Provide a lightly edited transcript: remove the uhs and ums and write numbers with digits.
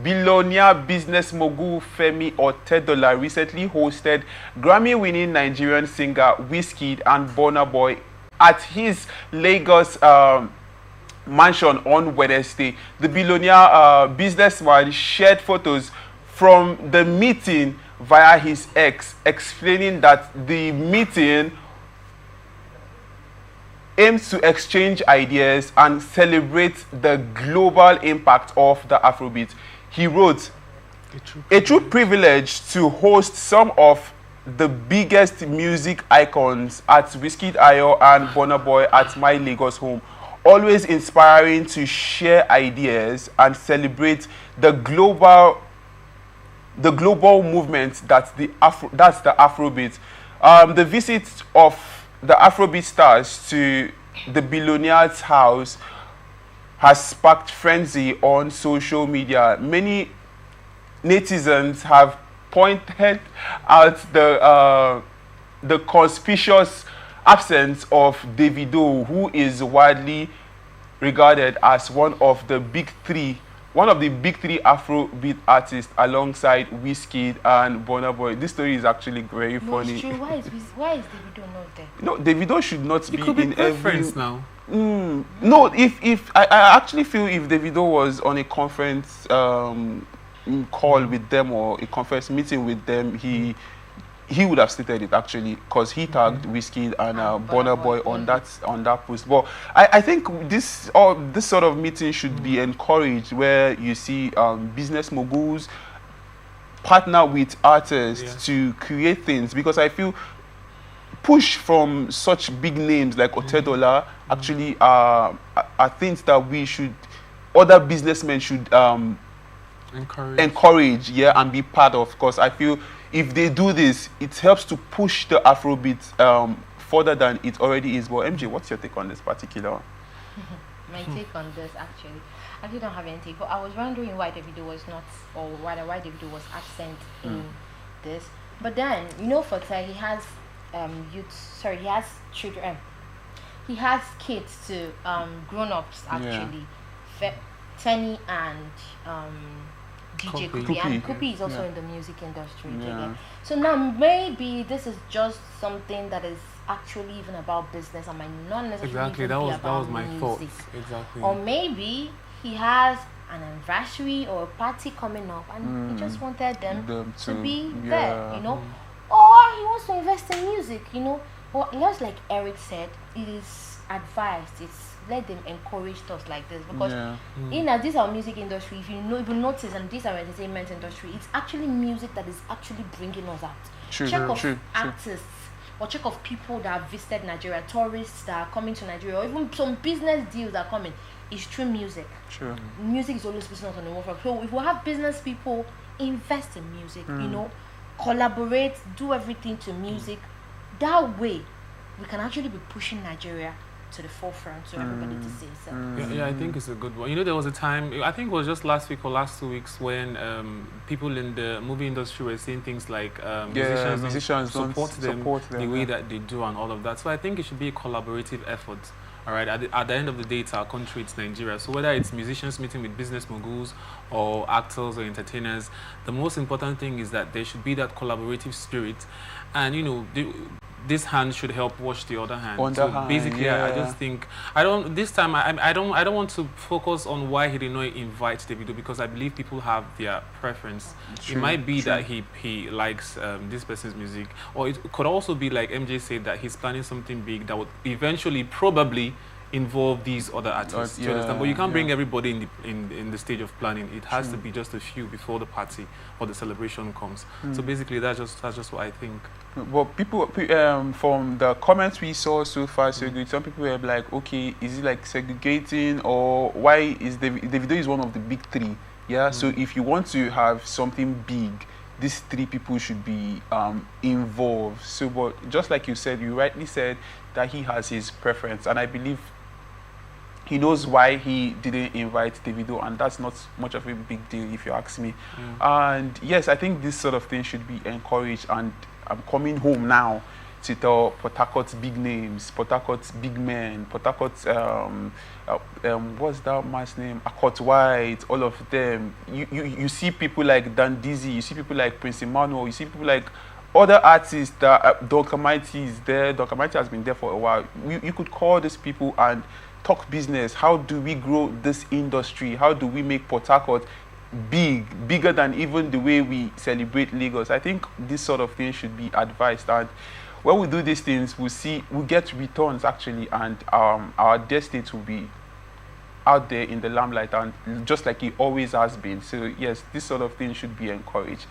Billionaire business mogul Femi Otedola recently hosted Grammy-winning Nigerian singer Wizkid and Burna Boy at his Lagos mansion on Wednesday. The billionaire businessman shared photos from the meeting via his ex, explaining that the meeting aims to exchange ideas and celebrate the global impact of the Afrobeat. He wrote, a true privilege to host some of the biggest music icons at Wizkid Ayo and Burna Boy at my Lagos home. Always inspiring to share ideas and celebrate the global movement that's the Afrobeat. The visit of the Afrobeat stars to the billionaire's house has sparked frenzy on social media. Many netizens have pointed out the conspicuous absence of Davido, who is widely regarded as one of the big three Afrobeat artists alongside Wizkid and Burna Boy. This story is actually very funny. It's true. Why is Davido not there? No, Davido should not be could be in preference every. now. No, if I actually feel if Davido was on a conference call with them or a conference meeting with them, he would have stated it actually, because he tagged Wizkid and Burna Boy on that post. But I think this sort of meeting should be encouraged, where you see business moguls partner with artists to create things, because I feel push from such big names like Otedola actually are things that other businessmen should encourage, and be part of. Because I feel if they do this, it helps to push the Afrobeat further than it already is. But MJ, what's your take on this particular one? My take on this, actually, I really don't have any take. But I was wondering why Davido was not, or why Davido was absent in this. But then, for Ty, he has he has children. He has kids too, grown-ups actually. Tenny and DJ Kupi. And Kupi is also in the music industry. So now maybe this is just something that is actually even about business and might not necessarily Exactly, even that be was about my music. thoughts. Exactly. Or maybe he has an anniversary or a party coming up and he just wanted them to be there, Or he wants to invest in music, Or just like Eric said, it is advised, let them encourage stuff like this, because this our music industry, if you notice, and this our entertainment industry, it's actually music that is actually bringing us out. Check of artists, or check of people that have visited Nigeria, tourists that are coming to Nigeria, or even some business deals that are coming, is through music. Music is always business on the forefront. So if we have business people invest in music, collaborate, do everything to music, that way we can actually be pushing Nigeria to the forefront, so everybody to see so. Yeah, I think it's a good one. There was a time, I think it was just last week or last 2 weeks, when people in the movie industry were saying things like musicians don't support them the way that they do and all of that. So I think it should be a collaborative effort. All right, at the end of the day, it's our country, it's Nigeria. So whether it's musicians meeting with business moguls or actors or entertainers, the most important thing is that there should be that collaborative spirit. And, this hand should help wash the other hand. Basically, I just think I don't want to focus on why he did not invite Davido, because I believe people have their preference. It might be that he likes this person's music, or it could also be like MJ said, that he's planning something big that would eventually probably involve these other artists. Do you understand? But you can't bring everybody in the stage of planning. It has to be just a few before the party or the celebration comes. So basically, that's just what I think. But people, from the comments we saw so far, so good. Some people were like, okay, is it like segregating, or why is Davido is one of the big three? So if you want to have something big, these three people should be involved. So, but just like you said, you rightly said that he has his preference, and I believe he knows why he didn't invite Davido, and that's not much of a big deal if you ask me. And yes, I think this sort of thing should be encouraged. And I'm coming home now. Tito, Port Harcourt's big names, Port Harcourt's big men, Port Harcourt's what's that man's name? Akot White, all of them. You see people like Dan Dizzy, you see people like Prince Emmanuel, you see people like other artists that Dr. Mighty is there. Dr. Mighty has been there for a while. You could call these people and talk business. How do we grow this industry? How do we make Port Harcourt bigger than even the way we celebrate Lagos? I think this sort of thing should be advised, and when we do these things, we get returns actually, and our destiny will be out there in the limelight, and just like it always has been. So yes, this sort of thing should be encouraged.